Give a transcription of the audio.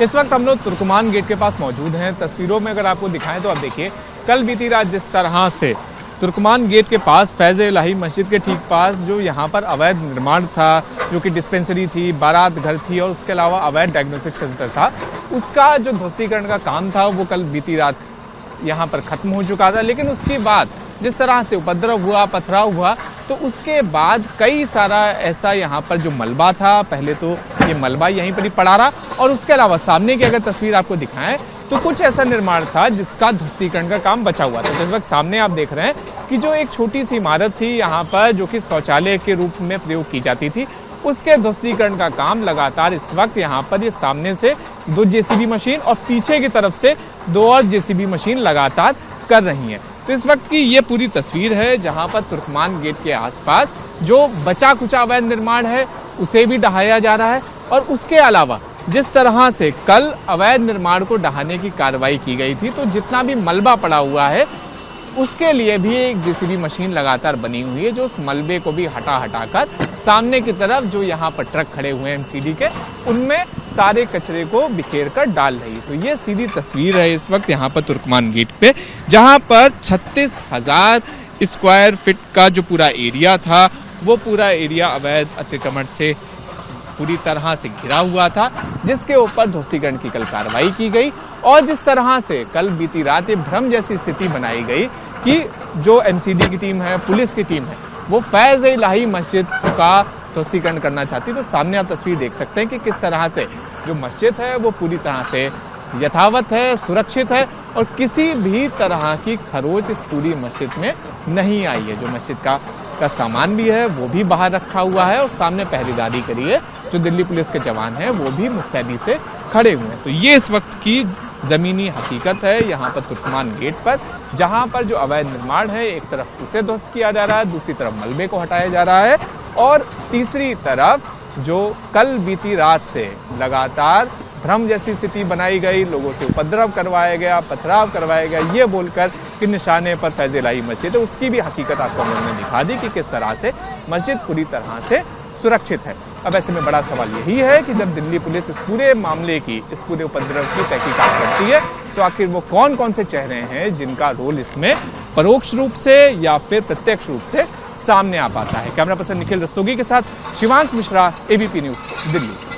इस वक्त हम लोग तुर्कमान गेट के पास मौजूद हैं। तस्वीरों में अगर आपको दिखाएं तो आप देखिए, कल बीती रात जिस तरह से तुर्कमान गेट के पास फैज़-ए-इलाही मस्जिद के ठीक पास जो यहाँ पर अवैध निर्माण था, जो कि डिस्पेंसरी थी, बारात घर थी और उसके अलावा अवैध डायग्नोस्टिक सेंटर था, उसका जो ध्वस्तीकरण का काम था वो कल बीती रात यहाँ पर ख़त्म हो चुका था। लेकिन उसके बाद जिस तरह से उपद्रव हुआ, पथराव हुआ, तो उसके बाद कई सारा ऐसा यहाँ पर जो मलबा था, पहले तो ये मलबा यहीं पर ही पड़ा रहा और उसके अलावा सामने की अगर तस्वीर आपको दिखाएं तो कुछ ऐसा निर्माण था जिसका ध्वस्तीकरण का काम बचा हुआ था। तो इस वक्त सामने आप देख रहे हैं कि जो एक छोटी सी इमारत थी यहाँ पर, जो कि शौचालय के रूप में प्रयोग की जाती थी, उसके ध्वस्तीकरण का काम लगातार इस वक्त यहाँ पर ये सामने से 2 जेसीबी मशीन और पीछे की तरफ से 2 और जेसीबी मशीन लगातार कर रही हैं। तो इस वक्त की ये पूरी तस्वीर है जहाँ पर तुर्कमान गेट के आसपास जो बचा कुचा अवैध निर्माण है उसे भी ढहाया जा रहा है और उसके अलावा जिस तरह से कल अवैध निर्माण को ढहाने की कार्रवाई की गई थी, तो जितना भी मलबा पड़ा हुआ है उसके लिए भी एक जेसीबी मशीन लगातार बनी हुई है जो उस मलबे को भी हटा कर सामने की तरफ जो यहाँ पर ट्रक खड़े हुए हैं एमसीडी के, उनमें सारे कचरे को बिखेर कर डाल रही है। तो ये सीधी तस्वीर है इस वक्त यहाँ पर तुर्कमान गेट पे, जहाँ पर 36,000 स्क्वायर फीट का जो पूरा एरिया था वो पूरा एरिया अवैध अतिक्रमण से पूरी तरह से घिरा हुआ था, जिसके ऊपर ध्वस्तीकरण की कल कार्रवाई की गई। और जिस तरह से कल बीती रात ये भ्रम जैसी स्थिति बनाई गई कि जो एमसीडी की टीम है, पुलिस की टीम है, वो फैज़-ए-इलाही मस्जिद का ध्वस्तीकरण करना चाहती। तो सामने आप तस्वीर देख सकते हैं कि किस तरह से जो मस्जिद है वो पूरी तरह से यथावत है, सुरक्षित है और किसी भी तरह की खरोच इस पूरी मस्जिद में नहीं आई है। जो मस्जिद का सामान भी है वो भी बाहर रखा हुआ है और सामने पहरेदारी करी है जो दिल्ली पुलिस के जवान हैं वो भी मुस्तैदी से खड़े हुए हैं। तो ये इस वक्त की ज़मीनी हकीकत है यहाँ पर तुर्कमान गेट पर, जहाँ पर जो अवैध निर्माण है एक तरफ उसे ध्वस्त किया जा रहा है, दूसरी तरफ मलबे को हटाया जा रहा है और तीसरी तरफ जो कल बीती रात से लगातार भ्रम जैसी स्थिति बनाई गई, लोगों से उपद्रव करवाया गया, पथराव करवाया गया, ये बोलकर कि निशाने पर फैज़-ए-इलाही मस्जिद है, उसकी भी हकीकत आपको हमने दिखा दी कि किस तरह से मस्जिद पूरी तरह से सुरक्षित है। अब ऐसे में बड़ा सवाल यही है कि जब दिल्ली पुलिस इस पूरे मामले की, इस पूरे उपद्रव की तहकीकात करती है, तो आखिर वो कौन कौन से चेहरे हैं जिनका रोल इसमें परोक्ष रूप से या फिर प्रत्यक्ष रूप से सामने आ पाता है। कैमरा पर्सन निखिल रस्तोगी के साथ शिवांक मिश्रा, एबीपी न्यूज़, दिल्ली।